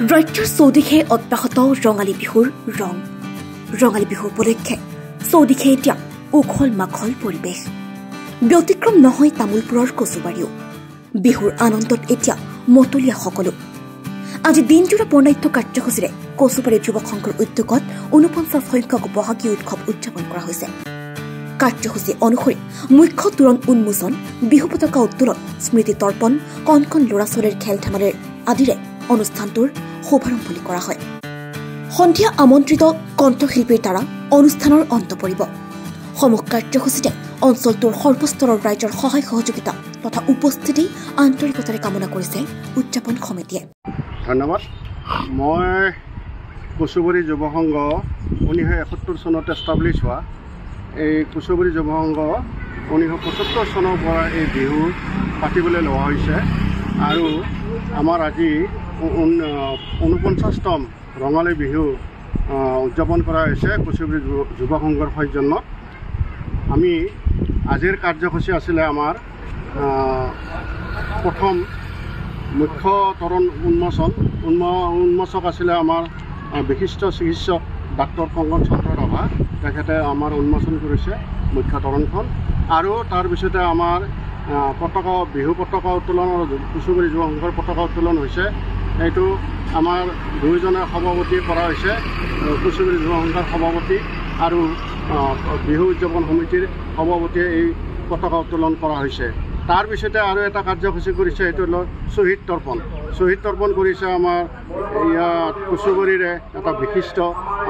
ৰাজ্যৰ চৌদিশে অব্যাহত ৰঙালী বিহুৰ ৰং। ৰঙালী বিহু উপলক্ষে চৌদিশে এতিয়া উখল মাখল পৰিৱেশ। ব্যতিক্ৰম নহয় তামোলপুৰৰ কচুবাৰীও। বিহুৰ আনন্দত এতিয়া মতলীয়া সকলো। আজি দিনজোৰা বৰ্ণাঢ্য কাৰ্যসূচীৰে কচুবাৰী যুৱক সংঘৰ উদ্যোগত ৪৯ সংখ্যক বহাগী উৎসৱ উদযাপন কৰা হৈছে। কাৰ্যসূচী অনুসৰি মুখ্য তোৰণ উন্মোচন, বিহু পতাকা উত্তোলন, স্মৃতি তৰ্পণ, কণ কণ ল'ৰা ছোৱালীৰ খেল ধেমালিৰ আদিৰে অনুষ্ঠানটোৰ শুভাৰম্ভণি কৰা হয়। সন্ধিয়া আমন্ত্ৰিত কণ্ঠশিল্পীৰ দ্বাৰা অনুষ্ঠানৰ অন্ত পৰিব। সমূহ কাৰ্যসূচীতে অঞ্চলটোৰ সৰ্বস্তৰৰ ৰাইজৰ সহায় সহযোগিতা তথা উপস্থিতি আন্তৰিকতাৰে কামনা কৰিছে উদযাপন সমিতিয়ে। ধন্যবাদ। মই কচুবাৰী যুৱ সংঘ 1971 চনত এষ্টাব্লিছ হোৱা এই কচুবাৰী যুৱ সংঘ 1975 চনৰ পৰা এই বিহু পাতিবলৈ লোৱা হৈছে আৰু আমাৰ আজি 49তম ৰঙালী বিহু উদযাপন কৰা হৈছে কচুবাৰী যুৱ সংঘৰ সৌজন্যত। আমি আজিৰ কাৰ্যসূচী আছিলে আমাৰ প্ৰথম মুখ্য তৰণ উন্মোচক আছিলে আমাৰ বিশিষ্ট চিকিৎসক ডাক্তৰ কংকন চন্দ্ৰ ৰাভা। তেখেতে আমাৰ উন্মোচন কৰিছে মুখ্য তৰণখন আৰু তাৰপিছতে আমাৰ বিহু পতাকা উত্তোলন আৰু কচুবাৰী যুৱ সংঘৰ পতাকা উত্তোলন হৈছে। এইটো আমাৰ দুয়োজনে সভাপতি কৰা হৈছে, কচুবাৰী যুৱ সংঘৰ সভাপতি আৰু বিহু উদযাপন সমিতিৰ সভাপতিয়ে এই পতাকা উত্তোলন কৰা হৈছে। তাৰপিছতে আৰু এটা কাৰ্যসূচী কৰিছে, সেইটো হ'ল শ্বহীদ তৰ্পণ। শ্বহীদ তৰ্পণ কৰিছে আমাৰ ইয়াত কচুবাৰীৰে এটা বিশিষ্ট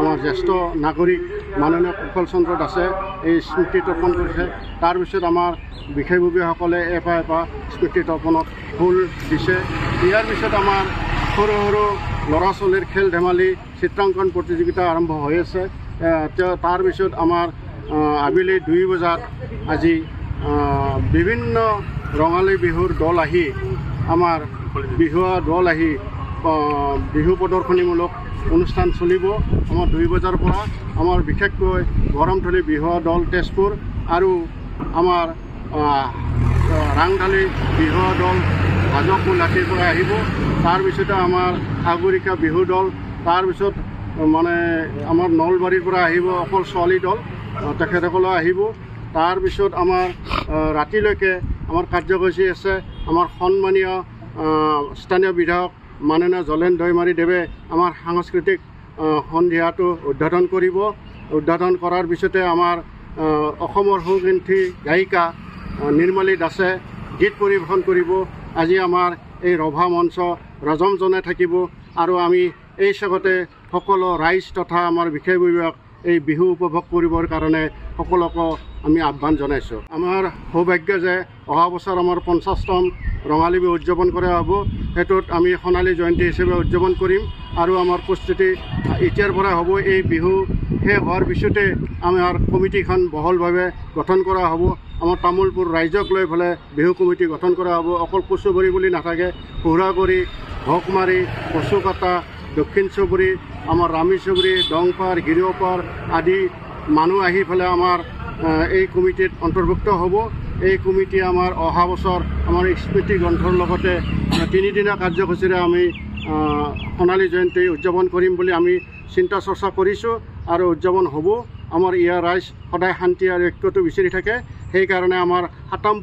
আমাৰ জ্যেষ্ঠ নাগৰিক মাননীয় কুশল চন্দ্ৰ দাসে এই স্মৃতি তৰ্পণ কৰিছে। তাৰপিছত আমাৰ বিষয়ববীয়াসকলে এপা স্মৃতি তৰ্পণত ফুল দিছে। ইয়াৰ পিছত আমাৰ সৰু সৰু ল'ৰা ছোৱালীৰ খেল ধেমালি চিত্ৰাংকন প্ৰতিযোগিতা আৰম্ভ হৈ আছে। তাৰপিছত আমাৰ আবেলি 2 বজাত আজি বিভিন্ন ৰঙালী বিহুৰ দল আহি আমাৰ বিহুৱা দল আহি বিহু প্ৰদৰ্শনীমূলক অনুষ্ঠান চলিব। আমাৰ 2 বজাৰ পৰা আমাৰ বিশেষকৈ গৰমথলী বিহুৱা দল তেজপুৰ আৰু আমাৰ ৰাংঢালী বিহুৱা দল হাজোপুলাটিৰ পৰা আহিব। তাৰপিছতে আমাৰ সাগৰিকা বিহু দল, তাৰপিছত মানে আমাৰ নলবাৰীৰ পৰা আহিব অকল ছোৱালী দল, তেখেতসকলে আহিব। তাৰপিছত আমাৰ ৰাতিলৈকে আমাৰ কাৰ্যসূচী আছে। আমাৰ সন্মানীয় স্থানীয় বিধায়ক মাননীয় জলেন দৈমাৰী দেৱে আমাৰ সাংস্কৃতিক সন্ধিয়াটো উদ্বোধন কৰিব। উদ্বোধন কৰাৰ পিছতে আমাৰ অসমৰ সুকণ্ঠী গায়িকা নিৰ্মালী দাসে গীত পৰিৱেশন কৰিব। আজি আমাৰ এই ৰভা মঞ্চ ৰজমজনে থাকিব আৰু আমি এই চেগতে সকলো ৰাইজ তথা আমাৰ বিষয়ববীয়াক এই বিহু উপভোগ কৰিবৰ কাৰণে সকলোকে আমি আহ্বান জনাইছোঁ। আমাৰ সৌভাগ্য যে অহা বছৰ আমাৰ 50তম ৰঙালী বিহু উদযাপন কৰা হ'ব। সেইটোত আমি সোণালী জয়ন্তী হিচাপে উদযাপন কৰিম আৰু আমাৰ প্ৰস্তুতি এতিয়াৰ পৰা হ'ব। এই বিহু শেষ হোৱাৰ পিছতে আমাৰ কমিটিখন বহলভাৱে গঠন কৰা হ'ব। আমাৰ তামোলপুৰ ৰাইজক লৈ পেলাই বিহু কমিটি গঠন কৰা হ'ব। অকল কচুবাৰী বুলি নাথাকে, সুৰাগুৰি, ভোগমাৰী, কচুকাটা, দক্ষিণ চুবুৰী, আমাৰ ৰামী চুবুৰী, দংপাৰ, গিৰিঅপাৰ আদি মানুহ আহি পেলাই আমাৰ এই কমিটিত অন্তৰ্ভুক্ত হ'ব। এই কমিটি আমাৰ অহা বছৰ আমাৰ স্মৃতি গ্ৰন্থৰ লগতে 3 দিনীয়া কাৰ্যসূচীৰে আমি সোণালী জয়ন্তী উদযাপন কৰিম বুলি আমি চিন্তা চৰ্চা কৰিছোঁ আৰু উদযাপন হ'ব। আমাৰ ইয়াৰ ৰাইজ সদায় শান্তি আৰু ঐক্যটো বিচাৰি থাকে। সেইকাৰণে আমাৰ 7ম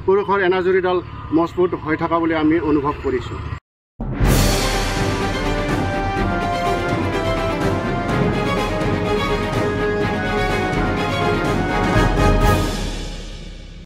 পুৰুষৰ এনাজৰীডাল মজবুত হৈ থকা বুলি আমি অনুভৱ কৰিছোঁ।